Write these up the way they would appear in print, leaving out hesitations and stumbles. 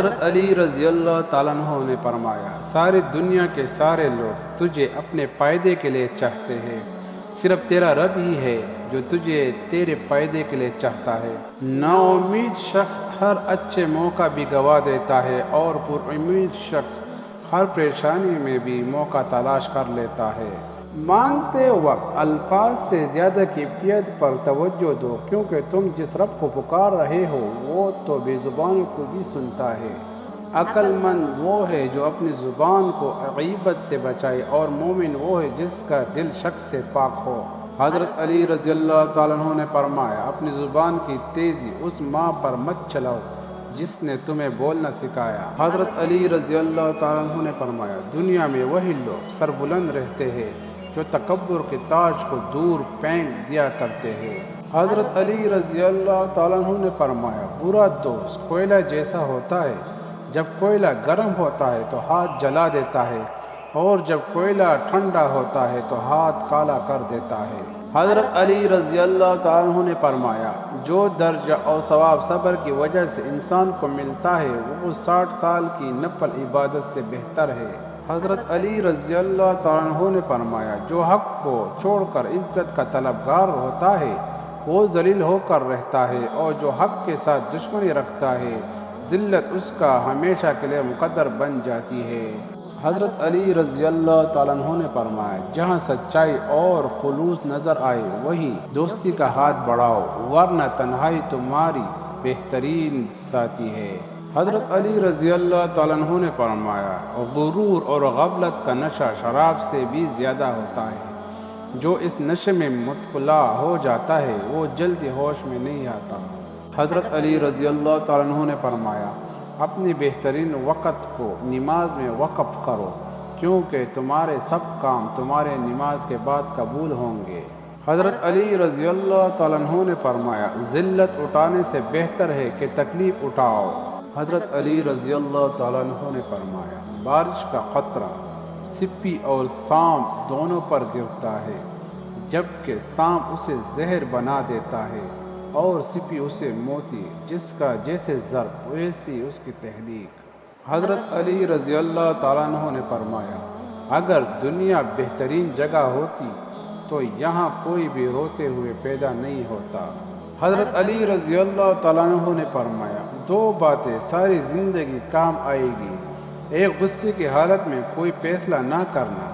حضرت علی رضی اللہ تعالیٰ عنہ نے فرمایا، ساری دنیا کے سارے لوگ تجھے اپنے فائدے کے لیے چاہتے ہیں، صرف تیرا رب ہی ہے جو تجھے تیرے فائدے کے لیے چاہتا ہے۔ نا امید شخص ہر اچھے موقع بھی گوا دیتا ہے اور پر امید شخص ہر پریشانی میں بھی موقع تلاش کر لیتا ہے۔ مانگتے وقت الفاظ سے زیادہ کیفیت پر توجہ دو، کیونکہ تم جس رب کو پکار رہے ہو وہ تو بے زبانوں کو بھی سنتا ہے۔ عقل مند وہ ہے جو اپنی زبان کو غیبت سے بچائے، اور مومن وہ ہے جس کا دل شک سے پاک ہو۔ حضرت علی رضی اللہ تعالیٰ عنہ نے فرمایا، اپنی زبان کی تیزی اس ماں پر مت چلاؤ جس نے تمہیں بولنا سکھایا۔ حضرت علی رضی اللہ تعالیٰ عنہ نے فرمایا، دنیا میں وہی لوگ سربلند رہتے ہیں جو تکبر کے تاج کو دور پھینک دیا کرتے ہیں۔ حضرت علی رضی اللہ تعالیٰ عنہ نے فرمایا، برا دوست کوئلہ جیسا ہوتا ہے، جب کوئلہ گرم ہوتا ہے تو ہاتھ جلا دیتا ہے، اور جب کوئلہ ٹھنڈا ہوتا ہے تو ہاتھ کالا کر دیتا ہے۔ حضرت علی رضی اللہ تعالیٰ عنہ نے فرمایا، جو درجہ اور ثواب صبر کی وجہ سے انسان کو ملتا ہے وہ 60 سال کی نفل عبادت سے بہتر ہے۔ حضرت علی رضی اللہ تعالیٰ عنہ نے فرمایا، جو حق کو چھوڑ کر عزت کا طلبگار ہوتا ہے وہ ذلیل ہو کر رہتا ہے، اور جو حق کے ساتھ دشمنی رکھتا ہے ذلت اس کا ہمیشہ کے لیے مقدر بن جاتی ہے۔ حضرت علی رضی اللہ تعالیٰ عنہ نے فرمایا، جہاں سچائی اور خلوص نظر آئے وہیں دوستی کا ہاتھ بڑھاؤ، ورنہ تنہائی تمہاری بہترین ساتھی ہے۔ حضرت علی رضی اللہ تعالیٰ عنہ نے فرمایا، غرور اور غفلت کا نشہ شراب سے بھی زیادہ ہوتا ہے۔ جو اس نشے میں مبتلا ہو جاتا ہے وہ جلدی ہوش میں نہیں آتا۔ حضرت علی رضی اللہ تعالیٰ عنہ نے فرمایا، اپنی بہترین وقت کو نماز میں وقف کرو، کیونکہ تمہارے سب کام تمہارے نماز کے بعد قبول ہوں گے۔ حضرت علی رضی اللہ تعالیٰ عنہ نے فرمایا، ذلت اٹھانے سے بہتر ہے کہ تکلیف اٹھاؤ۔ حضرت علی رضی اللہ تعالیٰ عنہ نے فرمایا، بارش کا قطرہ سپی اور سانپ دونوں پر گرتا ہے، جبکہ سانپ اسے زہر بنا دیتا ہے اور سپی اسے موتی، جس کا جیسے ضرب ویسی اس کی تحلیق۔ حضرت علی رضی اللہ تعالیٰ عنہ نے فرمایا، اگر دنیا بہترین جگہ ہوتی تو یہاں کوئی بھی روتے ہوئے پیدا نہیں ہوتا۔ حضرت علی رضی اللہ تعالیٰ عنہ نے فرمایا، دو باتیں ساری زندگی کام آئے گی، ایک غصے کی حالت میں کوئی فیصلہ نہ کرنا،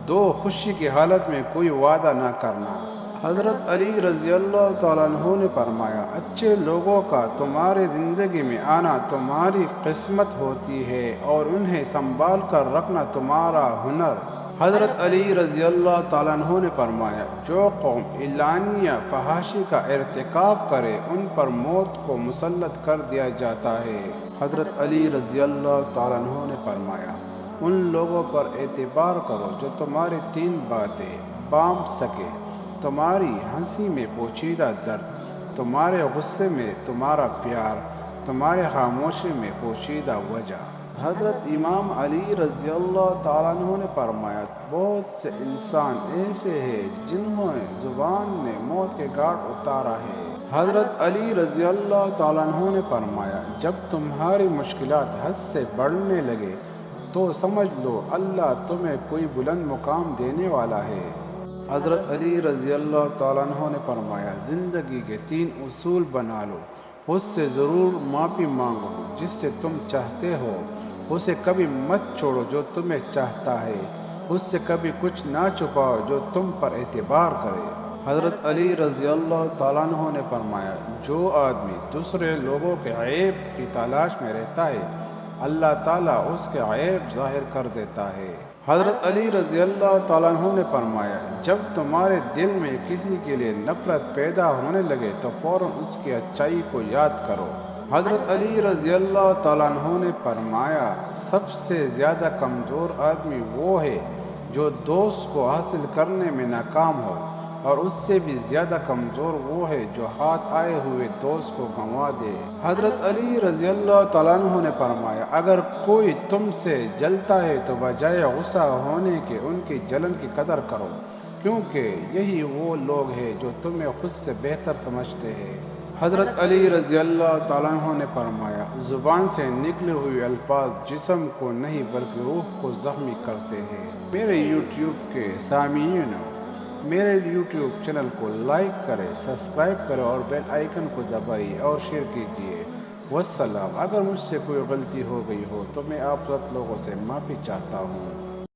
دو خوشی کی حالت میں کوئی وعدہ نہ کرنا۔ حضرت علی رضی اللہ تعالیٰ عنہ نے فرمایا، اچھے لوگوں کا تمہاری زندگی میں آنا تمہاری قسمت ہوتی ہے اور انہیں سنبھال کر رکھنا تمہارا ہنر۔ حضرت علی رضی اللہ تعالیٰ عنہ نے فرمایا، جو قوم اعلانیہ فحاشی کا ارتکاب کرے ان پر موت کو مسلط کر دیا جاتا ہے۔ حضرت علی رضی اللہ تعالیٰ عنہ نے فرمایا، ان لوگوں پر اعتبار کرو جو تمہاری 3 باتیں بانٹ سکے، تمہاری ہنسی میں پوشیدہ درد، تمہارے غصے میں تمہارا پیار، تمہارے خاموشی میں پوشیدہ وجہ۔ حضرت امام علی رضی اللہ تعالیٰ عنہ نے فرمایا، بہت سے انسان ایسے ہیں جنہوں نے زبان نے موت کے گھاٹ اتارا ہے۔ حضرت علی رضی اللہ تعالیٰ عنہ نے فرمایا، جب تمہاری مشکلات حد سے بڑھنے لگے تو سمجھ لو اللہ تمہیں کوئی بلند مقام دینے والا ہے۔ حضرت علی رضی اللہ تعالیٰ عنہ نے فرمایا، زندگی کے 3 اصول بنا لو، اس سے ضرور معافی مانگو جس سے تم چاہتے ہو، اسے کبھی مت چھوڑو جو تمہیں چاہتا ہے، اس سے کبھی کچھ نہ چھپاؤ جو تم پر اعتبار کرے۔ حضرت علی رضی اللہ تعالیٰ عنہ نے فرمایا، جو آدمی دوسرے لوگوں کے عیب کی تلاش میں رہتا ہے اللہ تعالیٰ اس کے عیب ظاہر کر دیتا ہے۔ حضرت علی رضی اللہ تعالیٰ عنہ نے فرمایا، جب تمہارے دل میں کسی کے لیے نفرت پیدا ہونے لگے تو فوراً اس کی اچائی کو یاد کرو۔ حضرت علی رضی اللہ تعالیٰ عنہ نے فرمایا، سب سے زیادہ کمزور آدمی وہ ہے جو دوست کو حاصل کرنے میں ناکام ہو، اور اس سے بھی زیادہ کمزور وہ ہے جو ہاتھ آئے ہوئے دوست کو گنوا دے۔ حضرت علی رضی اللہ تعالیٰ عنہ نے فرمایا، اگر کوئی تم سے جلتا ہے تو بجائے غصہ ہونے کے ان کی جلن کی قدر کرو، کیونکہ یہی وہ لوگ ہیں جو تمہیں خود سے بہتر سمجھتے ہیں۔ حضرت علی رضی اللہ تعالیٰ عنہ نے فرمایا، زبان سے نکلے ہوئے الفاظ جسم کو نہیں بلکہ روح کو زخمی کرتے ہیں۔ میرے یوٹیوب کے سامعین، میرے یوٹیوب چینل کو لائک کریں، سبسکرائب کریں اور بیل آئیکن کو دبائیے اور شیئر کیجیے۔ والسلام۔ اگر مجھ سے کوئی غلطی ہو گئی ہو تو میں آپ سب لوگوں سے معافی چاہتا ہوں۔